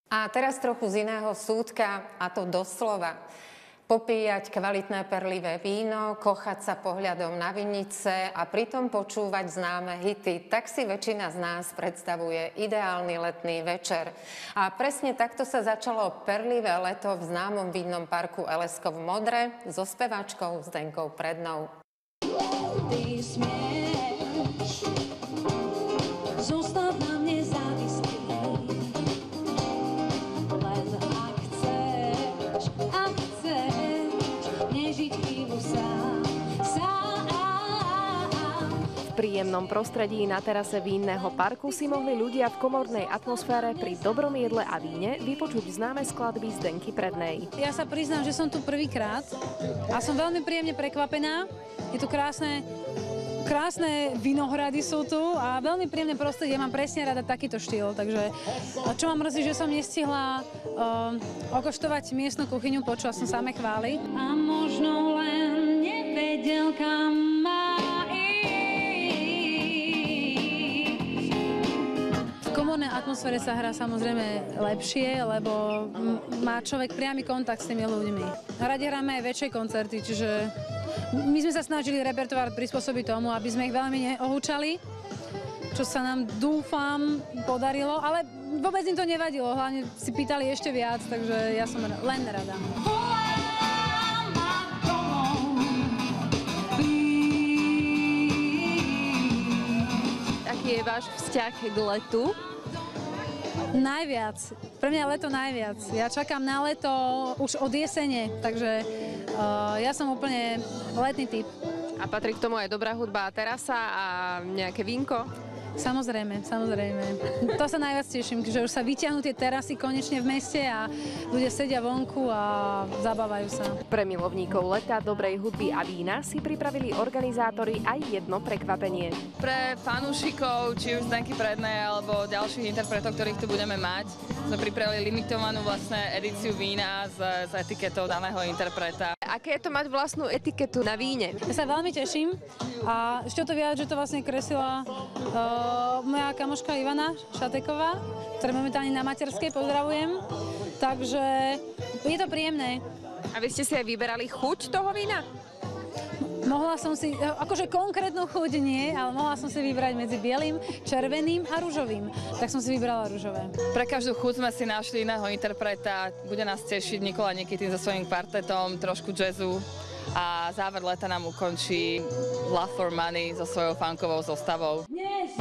A teraz trochu z iného súdka, a to doslova. Popíjať kvalitné perlivé víno, kochať sa pohľadom na vinice a pritom počúvať známe hity. Tak si väčšina z nás predstavuje ideálny letný večer. A presne takto sa začalo perlivé leto v známom vinnom parku Elesko v Modre so speváčkou Zdenkou Prednou. Ty smieš zostať na mne závislý, len ak chceš nežiť chvíľu sám. V príjemnom prostredí na terase vínneho parku si mohli ľudia v komornej atmosfére pri dobrom jedle a víne vypočuť známe skladby Zdenky Prednej. Ja sa priznám, že som tu prvýkrát a som veľmi príjemne prekvapená. Je tu krásne vinohrady sú tu a veľmi príjemné prostredie. Mám presne rada takýto štýl, takže čo ma mrzí, že som nestihla okoštovať miestnu kuchyňu, počula som samé chvály. A možno len nevedel, kam má ísť. V komornej atmosfére sa hrá samozrejme lepšie, lebo má človek priamy kontakt s tými ľuďmi. Radi hráme aj väčšie koncerty, čiže my sme sa snažili repertoár prispôsobiť tomu, aby sme ich veľmi neohúčali, čo sa nám, dúfam, podarilo, ale vôbec im to nevadilo, hlavne si pýtali ešte viac, takže ja som len rada. Aký je váš vzťah k letu? Najviac. Pre mňa leto najviac. Ja čakám na leto už od jesene, takže ja som úplne letný typ. A patrí k tomu aj dobrá hudba a terasa a nejaké vínko? Samozrejme, samozrejme. To sa najviac teším, že už sa vyťahnú tie terasy konečne v meste a ľudia sedia vonku a zabávajú sa. Pre milovníkov leta, dobrej hudby a vína si pripravili organizátori aj jedno prekvapenie. Pre fanúšikov, či už Zdenky Prednej alebo ďalších interpretov, ktorých tu budeme mať, sme pripravili limitovanú vlastne edíciu vína s etiketou daného interpreta. Aké je to mať vlastnú etiketu na víne? Ja sa veľmi teším a ešte to viac, že to vlastne kresila moja kamoška Ivana Šateková, ktorá momentálne na materskej, pozdravujem. Takže je to príjemné. A vy ste si aj vyberali chuť toho vína? Mohla som si, akože konkrétnu chuť nie, ale mohla som si vybrať medzi bielým, červeným a ružovým. Tak som si vybrala ružové. Pre každú chuť sme si našli iného interpreta. Bude nás tešiť Nikola Nikitin so svojím kvartetom, trošku jazzu. A záver leta nám ukončí Love for Money so svojou funkovou zostavou. Dnes